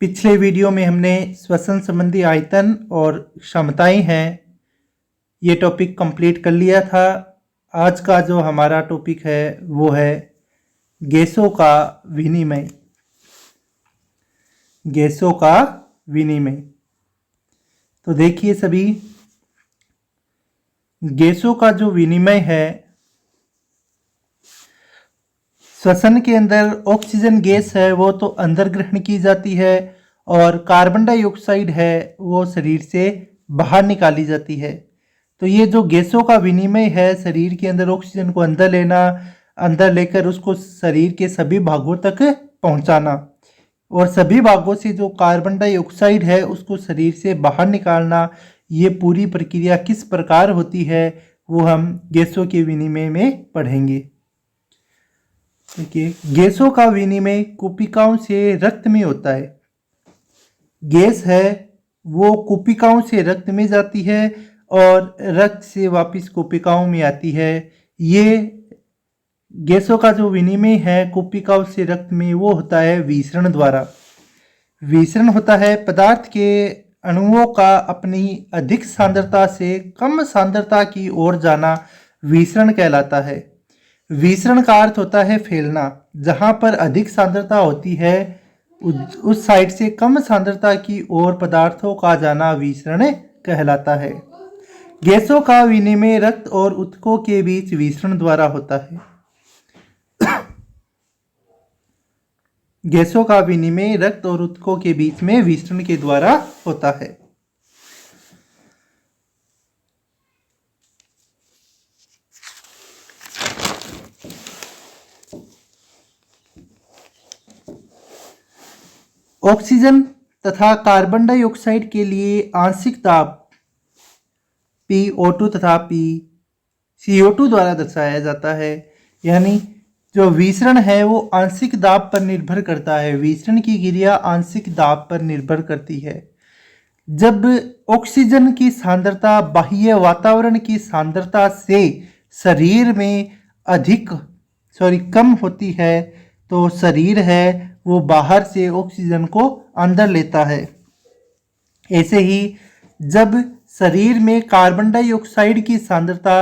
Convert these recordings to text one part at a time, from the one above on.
पिछले वीडियो में हमने श्वसन संबंधी आयतन और क्षमताएं हैं ये टॉपिक कंप्लीट कर लिया था। आज का जो हमारा टॉपिक है वो है गैसों का विनिमय। गैसों का विनिमय। तो देखिए सभी, गैसों का जो विनिमय है, श्वसन के अंदर ऑक्सीजन गैस है वो तो अंदर ग्रहण की जाती है और कार्बन डाइऑक्साइड है वो शरीर से बाहर निकाली जाती है। तो ये जो गैसों का विनिमय है, शरीर के अंदर ऑक्सीजन को अंदर लेना, अंदर लेकर उसको शरीर के सभी भागों तक पहुंचाना और सभी भागों से जो कार्बन डाइऑक्साइड है उसको शरीर से बाहर निकालना, ये पूरी प्रक्रिया किस प्रकार होती है वो हम गैसों के विनिमय में पढ़ेंगे। देखिए, गैसों का विनिमय कुपिकाओं से रक्त में होता है। गैस है वो कुपिकाओं से रक्त में जाती है और रक्त से वापस कुपिकाओं में आती है। ये गैसों का जो विनिमय है कुपिकाओं से रक्त में वो होता है विसरण द्वारा। विसरण होता है पदार्थ के अणुओं का अपनी अधिक सांद्रता से कम सांद्रता की ओर जाना, विसरण कहलाता है। विसरण का अर्थ होता है फैलना। जहां पर अधिक सांद्रता होती है उस साइड से कम सांद्रता की ओर पदार्थों का जाना विसरण कहलाता है। गैसों का विनिमय रक्त और ऊतकों के बीच विसरण द्वारा होता है। गैसों का विनिमय रक्त और ऊतकों के बीच में विसरण के द्वारा होता है। ऑक्सीजन तथा कार्बन डाइऑक्साइड के लिए आंशिक दाब PO2 तथा PCO2 द्वारा दर्शाया जाता है। यानी जो विसरण है वो आंशिक दाब पर निर्भर करता है। विसरण की क्रिया आंशिक दाब पर निर्भर करती है। जब ऑक्सीजन की सांद्रता बाह्य वातावरण की सांद्रता से शरीर में कम होती है तो शरीर है वो बाहर से ऑक्सीजन को अंदर लेता है। ऐसे ही जब शरीर में कार्बन डाइऑक्साइड की सांद्रता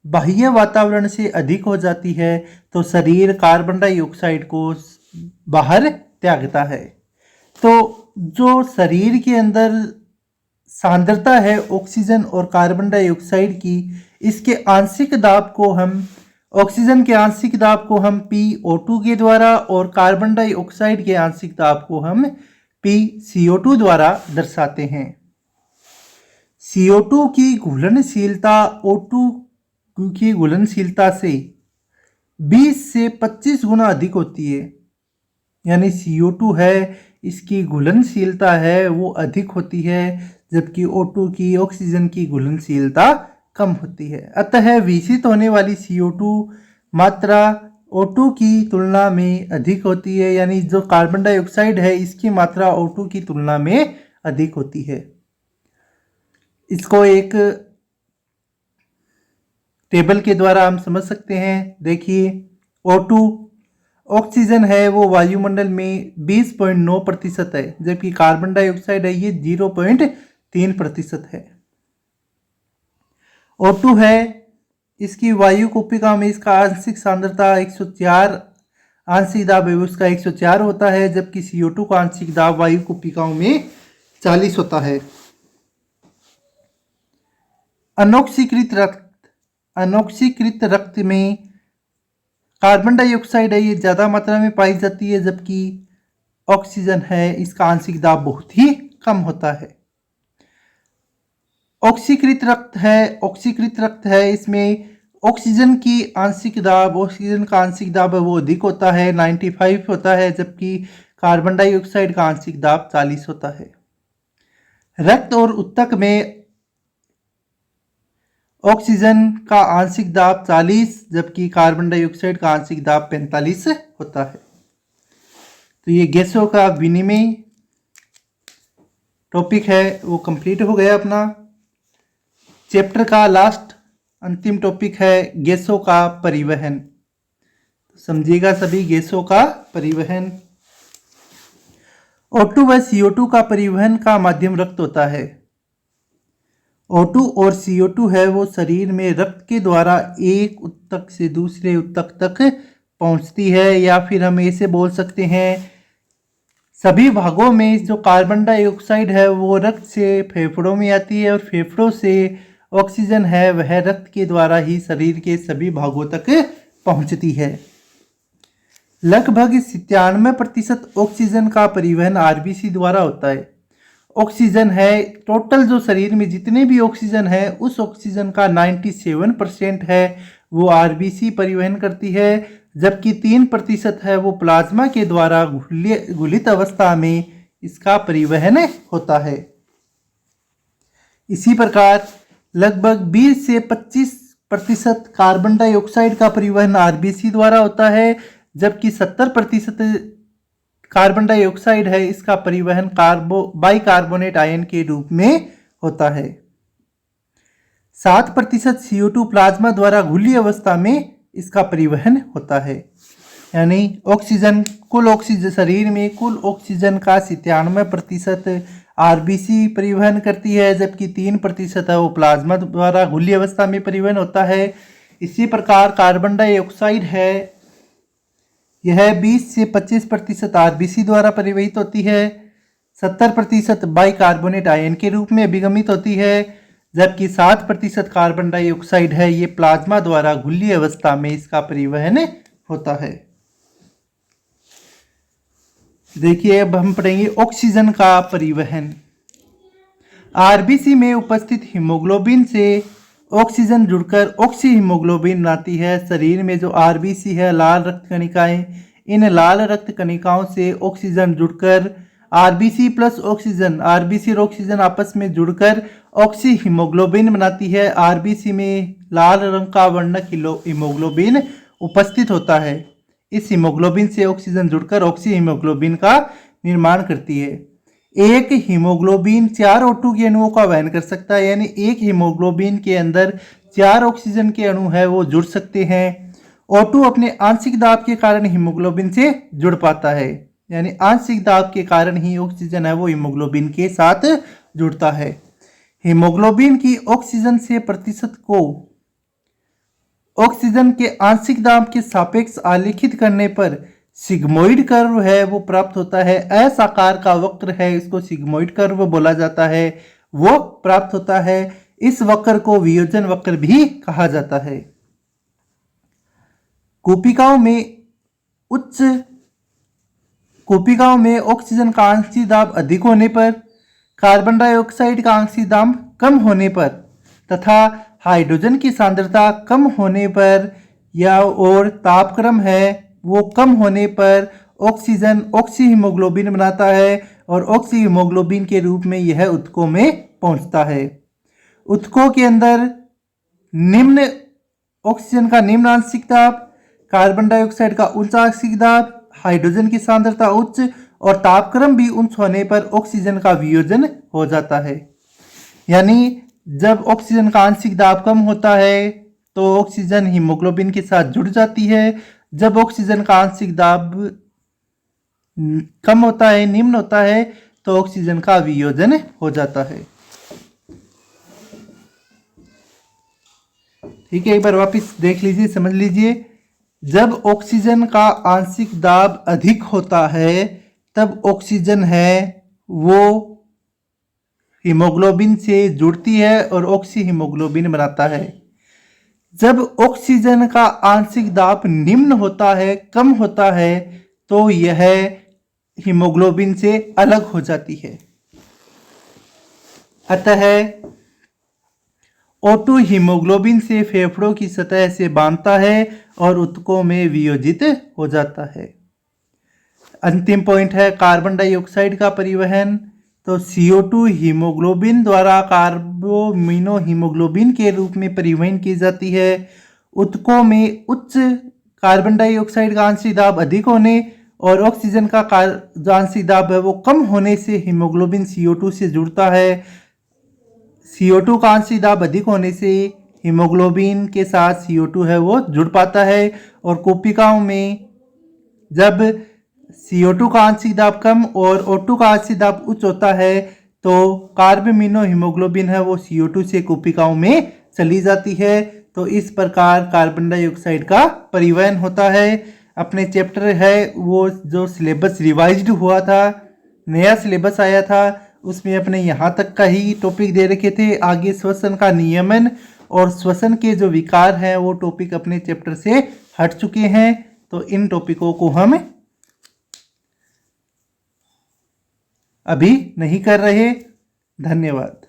बाह्य वातावरण से अधिक हो जाती है तो शरीर कार्बन डाइऑक्साइड को बाहर त्यागता है। तो जो शरीर के अंदर सांद्रता है ऑक्सीजन और कार्बन डाइऑक्साइड की, इसके आंशिक दाब को हम ऑक्सीजन के आंशिक दाब को हम PO2 के द्वारा और कार्बन डाइऑक्साइड के आंशिक दाब को हम PCO2 द्वारा दर्शाते हैं। CO2 की घुलनशीलता O2 की घुलनशीलता से 20 से 25 गुना अधिक होती है। यानी CO2 है इसकी घुलनशीलता है वो अधिक होती है, जबकि O2 की ऑक्सीजन की घुलनशीलता कम होती है। अतः विशित होने वाली CO2 मात्रा O2 की तुलना में अधिक होती है। यानी जो कार्बन डाइऑक्साइड है इसकी मात्रा O2 की तुलना में अधिक होती है। इसको एक टेबल के द्वारा हम समझ सकते हैं। देखिए, O2 ऑक्सीजन है वो वायुमंडल में 20.9% है, जबकि कार्बन डाइऑक्साइड है ये 0.3% है। O2 है इसकी वायु कुपिका में इसका आंशिक सांद्रता 104, आंशिक दाब उसका 104 होता है, जबकि CO2 का आंशिक दाब वायु कुपिकाओं में 40 होता है। अनॉक्सीकृत रक्त में कार्बन डाइऑक्साइड है ये ज़्यादा मात्रा में पाई जाती है, जबकि ऑक्सीजन है इसका आंशिक दाब बहुत ही कम होता है। ऑक्सीकृत रक्त है इसमें ऑक्सीजन का आंशिक दाब है वो अधिक होता है, 95 होता है, जबकि कार्बन डाइऑक्साइड का आंशिक दाब 40 होता है। रक्त और ऊतक में ऑक्सीजन का आंशिक दाब 40 जबकि कार्बन डाइऑक्साइड का आंशिक दाब 45 होता है। तो ये गैसों का विनिमय टॉपिक है वो कंप्लीट हो गया अपना। चैप्टर का लास्ट अंतिम टॉपिक है गैसों का परिवहन। समझिएगा सभी, गैसों का परिवहन। O2 व CO2 का परिवहन का माध्यम रक्त होता है। O2 और CO2 है वो शरीर में रक्त के द्वारा एक ऊतक से दूसरे ऊतक तक पहुंचती है, या फिर हम ऐसे बोल सकते हैं सभी भागों में जो कार्बन डाइऑक्साइड है वो रक्त से फेफड़ों में आती है, और फेफड़ों से ऑक्सीजन है वह रक्त के द्वारा ही शरीर के सभी भागों तक पहुंचती है। लगभग 97% ऑक्सीजन का परिवहन आरबीसी द्वारा होता है। ऑक्सीजन है टोटल जो शरीर में जितने भी ऑक्सीजन है उस ऑक्सीजन का 97% है वो आरबीसी परिवहन करती है, जबकि 3% है वो प्लाज्मा के द्वारा घुलित अवस्था में इसका परिवहन होता है। इसी प्रकार लगभग 20 से 25% कार्बन डाइऑक्साइड का परिवहन आरबीसी द्वारा होता है, जबकि 70% कार्बन डाइऑक्साइड है इसका परिवहन बाइकार्बोनेट आयन के रूप में होता है। 7% CO2 प्लाज्मा द्वारा घुली अवस्था में इसका परिवहन होता है। यानी कुल ऑक्सीजन शरीर में कुल ऑक्सीजन का 97% आरबीसी परिवहन करती है, जबकि 3% है वो प्लाज्मा द्वारा घुली अवस्था में परिवहन होता है। इसी प्रकार कार्बन डाइऑक्साइड है यह 20 से 25% आरबीसी द्वारा परिवहित होती है, 70% बाइकार्बोनेट आयन के रूप में अभिगमित होती है, जबकि 7% कार्बन डाइऑक्साइड है ये प्लाज्मा द्वारा घुली अवस्था में इसका परिवहन होता है। देखिए अब हम पढ़ेंगे ऑक्सीजन का परिवहन। आरबीसी में उपस्थित हीमोग्लोबिन से ऑक्सीजन जुड़कर ऑक्सी हीमोग्लोबिन बनाती है। शरीर में जो आरबीसी है लाल रक्त कणिकाएं, इन लाल रक्त कणिकाओं से ऑक्सीजन जुड़कर आरबीसी प्लस ऑक्सीजन, आरबीसी और ऑक्सीजन आपस में जुड़कर ऑक्सी हीमोग्लोबिन बनाती है। आरबीसी में लाल रंग का वर्णक हीमोग्लोबिन उपस्थित होता है। इस हीमोग्लोबिन से ऑक्सीजन जुड़कर ऑक्सी हीमोग्लोबिन का निर्माण करती है। एक हीमोग्लोबिन 4 O2 के अणुओं का वहन कर सकता है, यानी एक हीमोग्लोबिन के अंदर 4 ऑक्सीजन के अणु है वो जुड़ सकते हैं। O2 अपने आंशिक दाब के कारण हीमोग्लोबिन से जुड़ पाता है, यानी आंशिक दाब के कारण ही ऑक्सीजन है वो हीमोग्लोबिन के साथ जुड़ता है। हीमोग्लोबिन की ऑक्सीजन से प्रतिशत को ऑक्सीजन के आंशिक दाब के सापेक्ष आलेखित करने पर सिग्मोइड कर्व है वो प्राप्त होता है। एस आकार का वक्र है इसको सिग्मोइड कर्व बोला जाता है, वो प्राप्त होता है। इस वक्र को वियोजन वक्र भी कहा जाता है। कोशिकाओं में ऑक्सीजन का आंशिक दाब अधिक होने पर, कार्बन डाइऑक्साइड का आंशिक दाब कम होने पर तथा हाइड्रोजन की सांद्रता कम होने पर या और तापक्रम है वो कम होने पर ऑक्सीजन ऑक्सी हीमोग्लोबिन बनाता है, और ऑक्सी हीमोग्लोबिन के रूप में यह ऊतकों में पहुंचता है। ऊतकों के अंदर निम्न ऑक्सीजन का निम्न आंशिक दाब, कार्बन डाइऑक्साइड का उच्च आंशिक दाब, हाइड्रोजन की सांद्रता उच्च और तापक्रम भी उच्च होने पर ऑक्सीजन का वियोजन हो जाता है। यानी जब ऑक्सीजन का आंशिक दाब कम होता है तो ऑक्सीजन हीमोग्लोबिन के साथ जुड़ जाती है। जब ऑक्सीजन का आंशिक दाब कम होता है, निम्न होता है, तो ऑक्सीजन का वियोजन हो जाता है। ठीक है, एक बार वापस देख लीजिए, समझ लीजिए। जब ऑक्सीजन का आंशिक दाब अधिक होता है तब ऑक्सीजन है वो हीमोग्लोबिन से जुड़ती है और ऑक्सी हीमोग्लोबिन बनाता है। जब ऑक्सीजन का आंशिक दाब निम्न होता है, कम होता है, तो यह हीमोग्लोबिन से अलग हो जाती है। अतः O2 हीमोग्लोबिन से फेफड़ों की सतह से बांधता है और ऊतकों में वियोजित हो जाता है। अंतिम पॉइंट है कार्बन डाइऑक्साइड का परिवहन। तो CO2 हीमोग्लोबिन द्वारा कार्बोमिनो हीमोग्लोबिन के रूप में परिवहन की जाती है। ऊतकों में उच्च कार्बन डाइऑक्साइड का आंशिक दाब अधिक होने और ऑक्सीजन का जो आंशिक दाब है वो कम होने से हीमोग्लोबिन CO2 से जुड़ता है। CO2 का आंशिक दाब अधिक होने से हीमोग्लोबिन के साथ CO2 है वो जुड़ पाता है। और कोशिकाओं में जब CO2 का आंशिक दाब कम और O2 का आंशिक दाब उच्च होता है तो कार्बेमिनो हीमोग्लोबिन है वो CO2 से कोशिकाओं में चली जाती है। तो इस प्रकार कार्बन डाइऑक्साइड का परिवहन होता है। अपने चैप्टर है वो जो सिलेबस रिवाइज्ड हुआ था, नया सिलेबस आया था, उसमें अपने यहाँ तक का ही टॉपिक दे रखे थे। आगे श्वसन का नियमन और श्वसन के जो विकार हैं वो टॉपिक अपने चैप्टर से हट चुके हैं। तो इन टॉपिकों को हम अभी नहीं कर रहे। धन्यवाद।